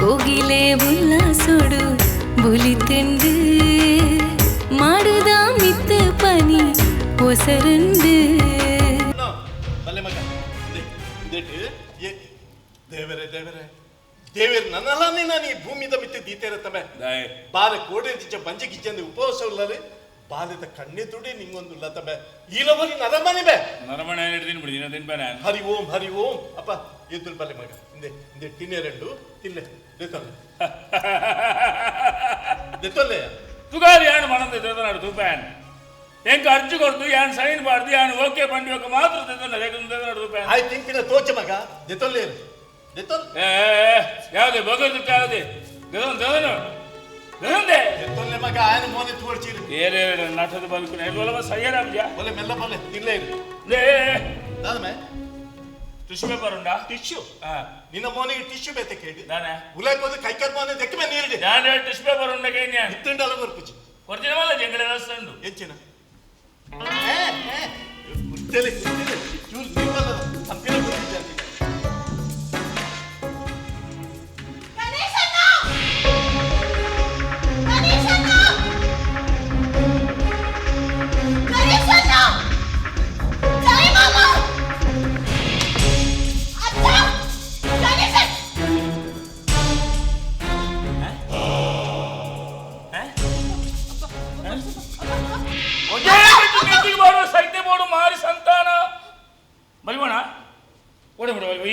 ಕೋಗಿಲೆ ಉಲ್ಲಾಸೋಡು ಬುಲಿತುಂಡು ಮಾಡುದ ಮಿತ್ತು ಪನಿ ಒಸರುಂಡು ದೇವರೇ ದೇವರೇ ದೇವರೇ ನನ್ನಲ್ಲ ನಾನು ಈ ಭೂಮಿದ ಮಿತ್ತು ದೀತೇರತ್ತವೆ ಬಾಲ ಕೋಡೆ ಬಂಜೆ ಗಿಜ್ಜಂದು ಉಪವಾಸ ಉಳ್ಳಲೆ ಬಾಲದ ಕಣ್ಣೆ ತುಡಿ ನಿಂಗೊಂದು ಲತಬೆ ಈಲವರಿ ನರಮನೆ ಬೇ ನರಮನೆ ಹಿಡಿದಿನ ಬಿಡಿದಿನ ತಿನ್ಬೇನೆ ಹರಿ ಓಂ ಅಪ್ಪ ಎದ್ದುಲ್ ಬಲೆ ಮಗ ಇಂದೆ ಇಂದೆ ತಿನ್ನೆ ರೆಂಡು ತಿನ್ನೆ ದೇತೊಲ್ಲೆ ದೇತೊಲ್ಲೆ ತುಗಾರಿ ಯಾನು ಮನಂದ ದೇತನಾಡು ತೂಪ್ಯಾನ್ ಎಂಕ ಅರ್ಜಿ ಕೊಡ್ತು ಯಾನು ಸೈನ್ ಮಾಡ್ದು ಯಾನು ಓಕೆ ಬಂಡಿ ಹೋಗ ಮಾತ್ರ ದೇತನಾಡು ತೂಪ್ಯಾನ್ ಆಯ್ತು ತಿಂಕಿನ ತೋಚ ಮಗ ದೇತೊಲ್ಲೆ ದೇತೊಲ್ ಯಾವುದೇ ಬಗರ್ದಕ್ಕೆ ಯಾವುದೇ ದೇದನ್ ದೇದನು ದೇದಂದೆ ದೇತೊಲ್ಲೆ ಮಗ ಆಯನ ಮೋನೆ ತೋರ್ಚಿರು ಏರೇ ನಾಟದ ಬಲ್ಕು ನೆಲವಲ ಸಯ್ಯರ ಅಬ್ಜಾ ಬಲೆ ಮೆಲ್ಲ ಬಲೆ ತಿನ್ಲೆ ಇರು ಲೇ ದಾದಮೆ ಟಿಶ್ಯೂ ಪೇಪರ್ ಉಂಟಾ ಟಿಶ್ಯೂ ನಿನ್ನ ಮೋನಿಗೆ ಟಿಶ್ಯೂ ಬೇತೆ ಕೇಳಿ ನಾನೇ ಉಲಾಯ್ಕೋದು ಕೈಕರ್ ಮೋನೆ ದೆಕ್ಕಮೆ ನೀರಿದೆ ನಾನು ಟಿಶ್ಯೂ ಪೇಪರ್ ಉಂಡಗೆ ಇನ್ಯಾನ್ ಇತ್ತುಂಡಲ್ಲ ಗೊರ್ಪುಚಿ ಒರಿಜಿನಲ್ ಅಲ್ಲ ಜಂಗಳೆ ವ್ಯವಸ್ಥೆ ಉಂಟು ಹೆಚ್ಚಿನ ಕುತ್ತಲೆ ಚೂಸ್ ನಿಮ್ಮಲ್ಲ ಸಂಪಿನ ಗೊತ್ತಿದ್ದಾರೆ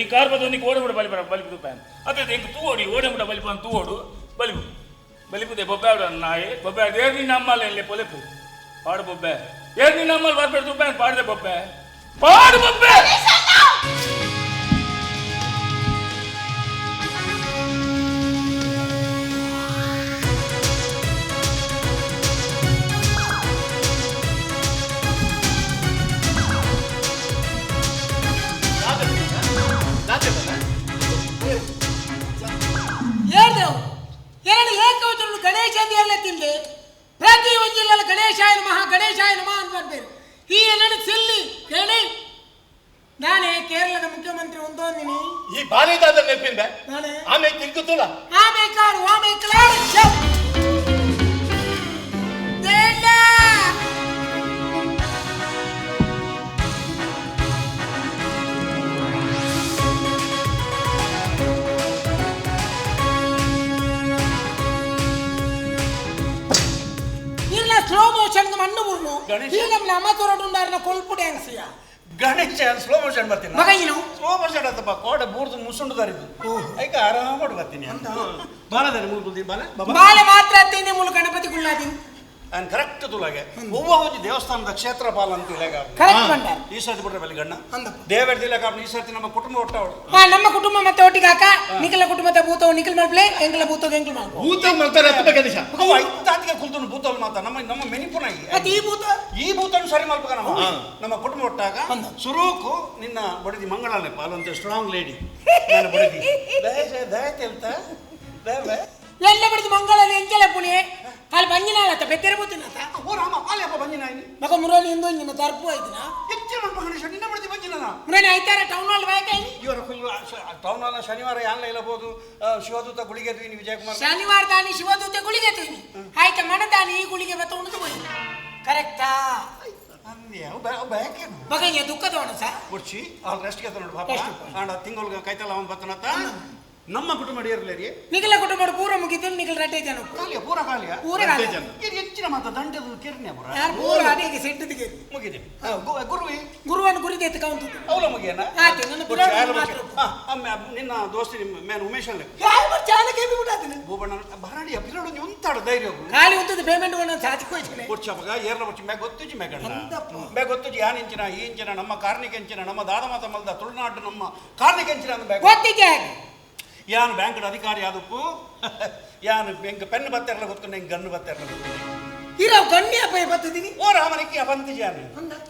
ಈ ಕಾರ್ ಬದೊಂದಿಗೆ ಓಡಬಿಡ ಬಲಿಪರ ಬಲಿಪುದು ಪ್ಯಾನ್ ಅದೇ ಹೆಂಗೆ ತೂ ಓಡಿ ಓಡಬಿಡ ಬಲಿಪ ತೂ ಓಡು ಬಲಿಪು ಬಲಿಪುದೆ ಬೊಬ್ಬೆ ಆಡ ನಾಯಿ ಬೊಬ್ಬೆ ಆಡ ಏರ್ ನಿನ್ನ ಅಮ್ಮಲ್ಲ ಇಲ್ಲೇ ಪೊಲೆಪು ಪಾಡು ಬೊಬ್ಬೆ ಏರ್ ನಿನ್ನ ಅಮ್ಮಲ್ಲಿ ಬರ್ಬೇಡ ತೂ ಪ್ಯಾನ್ ಪಾಡದೆ ಬೊಬ್ಬೆ ಪಾಡು ಬೊಬ್ಬೆ ಎರಡು ಏಕವಚನ ಗಣೇಶ ಎಲ್ಲ ತಿಂದೆ ಪ್ರತಿ ಒಂಜಿಲ್ಲ ಗಣೇಶಾಯ ನಮಃ ಗಣೇಶಾಯ ನಮಃ ಅಂತ ಬರ್ಬೇಕು ಈ ಎರಡು ಸಿಲ್ಲಿ ಹೇಳಿ ನಾನೇ ಕೇರಳದ ಮುಖ್ಯಮಂತ್ರಿ ಒಂದೊಂದಿನಿ ಈ ಬಾಲಿದಾದ ನೆನಪಿಂದ ನಾನೇ ಆಮೇಲೆ ತಿಳ್ಕೊತಲ್ಲ ಆಮೇಕಾರು ಸ್ಲೋ ಮೋಷನ್ ಮಣ್ಣು ಮುರ್ನು ನಮ್ಮ ಅಮ್ಮ ತೋರಡುಂಡಾರನ ಕೊಲ್ಪು ಡ್ಯಾನ್ಸ್ ಗಣೇಶ ಸ್ಲೋ ಮೋಷನ್ ಬರ್ತೀನಿ ಮಗ ಏನು ಸ್ಲೋ ಮೋಷನ್ ಅಂತಪ್ಪ ಕೋಡೆ ಬೂರ್ದು ಮುಸುಂಡು ತರಿದ್ದು ಐಕ ಆರಾಮಾಗಿ ಬರ್ತೀನಿ ಅಂತ ಬಾಲದಾರಿ ಮುಳ್ಗುಲ್ದಿ ಬಾಲ ಮಾತ್ರ ಹತ್ತೈನೇ ಮೂಲ ಗಣಪತಿ ಗುಳ್ಳಾದೀನಿ ನಾನು ಕರೆಕ್ಟ್ ತುಲಾಗೆ ಒವ್ವ ಹೋಗಿ ದೇವಸ್ಥಾನದ ಕ್ಷೇತ್ರಪಾಲ ಅಂತ ಇಲಾಗ ಈ ಸರ್ತಿ ಬಿಟ್ರೆ ಬಲಿ ಗಣ್ಣ ದೇವರ ದಿಲಾಗ ಈ ಸರ್ತಿ ನಮ್ಮ ಕುಟುಂಬ ಒಟ್ಟಾವಳು ನಮ್ಮ ಕುಟುಂಬ ಮತ್ತೆ ಒಟ್ಟಿಗೆ ಹಾಕ ನಿಖಲ ಕುಟುಂಬದ ಭೂತವು ನಿಖಲ್ ಮಾಡ್ಲೆ ಎಂಗಲ ಭೂತವು ಎಂಗಲ್ ಮಾಡ್ಕೊ ಭೂತ ಮಾಡ್ತಾರೆ ಅತ್ತ ಗಣೇಶ ಅವ ಐತಾತಿಗೆ ಕುಲ್ತನು ಭೂತವಲ್ ಮಾತ ನಮ್ಮ ಮೆನಿಪುನಾಗಿ ಈ ಭೂತನು ಸರಿ ಮಾಡ್ಬೇಕ ನಮ್ಮ ಕುಟುಂಬ ಒಟ್ಟಾಗ ಸುರೂಕು ನಿನ್ನ ಬಡಿದಿ ಮಂಗಳಾನೆ ಪಾಲಂತ ಸ್ಟ್ರಾಂಗ್ ಲೇಡಿ ನಾನು ಬಡಿದಿ ದಯತೆ ಅಂತ ಎಲ್ಲ ಬಡಿದು ಮಂಗಳಾನೆ ಎಂಕೆಲ್ಲ ಪುಣೆ ಅಲ್ಲಿ ಬಂಜಿನಾಳತ್ತ ಬೆತ್ತೆರೆ ಬೂತಿನತ್ತ ಓ ರಾಮ ಅಲ್ಲಿ ಅಪ್ಪ ಬಂಜಿನಾಯಿ ಮಗ ಮುರಳಿ ಇಂದು ನಿನ್ನ ತರ್ಪು ಆಯ್ತಿನ ಹೆಚ್ಚು ಮಾಡ್ಪ ಗಣೇಶ ನಿನ್ನ ಬಡಿದಿ ಬಂಜಿನ ಮುರಳಿ ಆಯ್ತಾರ ಟೌನ್ ಹಾಲ್ ಬಾಯ್ಕಾಯಿ ಇವರ ಟೌನ್ ಹಾಲ್ ಶನಿವಾರ ಯಾನ್ಲ ಇಲ್ಲಬಹುದು ಶಿವದೂತ ಗುಳಿಗೆ ತೀನಿ ವಿಜಯಕುಮಾರ್ ಶನಿವಾರ ದಾನಿ ಶಿವದೂತ ಗುಳಿಗೆ ತೀನಿ ಆಯ್ತಾ ಮನದಾನಿ ಈ ಗುಳಿಗೆ ಬತ್ತ ಉಣಿದು ಹೋಗಿ ಕರೆಕ್ಟಾ ಮಗ ಈ ದುಃಖದ ಅವನು ಸರ್ ಕೊಡ್ಸಿ ಅಲ್ಲಿ ರೆಸ್ಟ್ ಗೆ ನೋಡು ಪಾಪ ಆಂಡ ತಿಂಗಳಿಗೆ ಕೈತಲ್ಲ ಅವನು ಬತ್ತನತ್ತ ನಮ್ಮ ಕುಟುಂಬ ಇರಲಿ ನಿಖಲ ಕುಟುಂಬ ಪೂರ ಮುಗಿದ್ದು ನಿಖಲ್ ರಟ್ಟೆ ಜನ ಕಾಲಿಯ ಪೂರ ಕಾಲಿಯ ಪೂರ ಹೆಚ್ಚಿನ ಮಾತ ದಂಡದ ಕಿರ್ನೆ ಪೂರ ಯಾರು ಪೂರ ಅಡಿಗೆ ಸೆಟ್ಟಿಗೆ ಮುಗಿದೆ ಗುರುವಿ ಗುರುವನ್ನು ಗುರಿದೆ ಎತ್ತ ಕೌಂತು ಅವಳ ಮುಗಿಯನ ಆಯ್ತು ನನ್ನ ಪುರಾಣ ನಿನ್ನ ದೋಸ್ತಿ ಮೇನ್ ಉಮೇಶ್ ಅಲ್ಲ ಯಾವ ಚಾಲಕ ಬಿಡಾತೀನಿ ಭೂಬಣ್ಣ ಭರಾಡಿ ಅಭಿರಡು ಒಂತಾಡ ಧೈರ್ಯ ಖಾಲಿ ಉಂತದ ಪೇಮೆಂಟ್ ವನ್ನು ಸಾಧಿಕ ಹೋಯ್ತಾನೆ ಕೊಡ್ಚಪಗ ಏರ್ಲ ಬಚ್ಚಿ ಮೇ ಗೊತ್ತುಜಿ ಮೇ ಗಣ್ಣ ಮೇ ಗೊತ್ತುಜಿ ಯಾನ್ ಇಂಚಿನ ಈ ಇಂಚಿನ ನಮ್ಮ ಕಾರ್ನಿಕ ಇಂಚಿನ ನಮ್ಮ ದಾದ ಮಾತ ಮಲ್ದ ತುಳುನಾಡು ನಮ್ಮ ಕಾರ್ನಿಕ ಇಂಚಿನ ಅಂತ ಗೊತ್ತಿಗೆ ಯಾನು ಬ್ಯಾಂಕ್ ಅಧಿಕಾರಿ ಆದಪ್ಪು ಯಾನು ಬೆಂಕ ಪೆನ್ ಬತ್ತೆರಲ್ಲ ಗೊತ್ತು ನಂಗೆ ಗನ್ನು ಬತ್ತೆರಲ್ಲ ಗೊತ್ತು ಇರೋ ಗಣ್ಯ ಪೈ ಬತ್ತಿದೀನಿ ಓ ರಾಮನಿಕ್ಕೆ ಅಪಂತಿಜಿ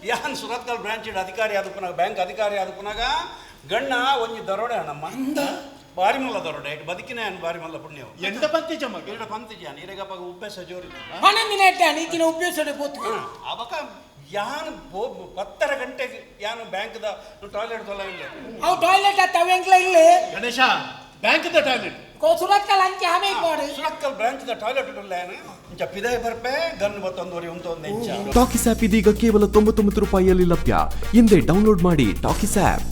ಯಾನ್ ಸುರತ್ಕಲ್ ಬ್ರಾಂಚ್ ಅಧಿಕಾರಿ ಆದಪ್ಪನಾಗ ಬ್ಯಾಂಕ್ ಅಧಿಕಾರಿ ಆದಪ್ಪನಾಗ ಗಣ್ಣ ಒಂಜಿ ದರೋಡೆ ನಮ್ಮ ಬಾರಿ ಮಲ್ಲ ದರೋಡೆ ಬದುಕಿನ ಬಾರಿ ಮಲ್ಲ ಪುಣ್ಯ ಎಂಡ ಪಂತಿಜ ಮಗ ಎಂಡ ಪಂತಿಜ ಇರಗಪ್ಪ ಉಪ್ಪೆ ಸಜೋರಿ ಹನ್ನೊಂದಿನ ಇಟ್ಟ ನೀಕಿನ ಉಪಯೋಗಿಸೋಡೆ ಬೋತು ಅವಕ ಯಾನು 10 ಗಂಟೆಗೆ ಯಾನು ಬ್ಯಾಂಕ್ದ ಟಾಯ್ಲೆಟ್ ತೊಲವಿಲ್ಲ ಅವು ಟಾಯ್ಲೆಟ್ ಅತ್ತವೆಂಗ್ಲ ಇಲ್ಲ ಗಣೇಶ ಬ್ಯಾಂಕ್ದ ಟಾಯ್ಲೆಟ್ ಸುರತ್ಕಲ್ ಅಂಚೆ ಆಮೇಲೆ ನೋಡು ಸುರತ್ಕಲ್ ಬ್ರಾಂಚ್ ಟಾಯ್ಲೆಟ್ ಇಡಲೇನು ಇಂಚ ಪಿದಾಯ ಬರ್ಪೆ ಗನ್ 21 ಒಂದು ಇಂಚ ಟಾಕಿಸ್ ಆಪ್ ಇದೀಗ ಕೇವಲ 99 ರೂಪಾಯಿಯಲ್ಲಿ ಲಭ್ಯ. ಹಿಂದೆ ಡೌನ್ಲೋಡ್ ಮಾಡಿ ಟಾಕಿಸ್ ಆಪ್.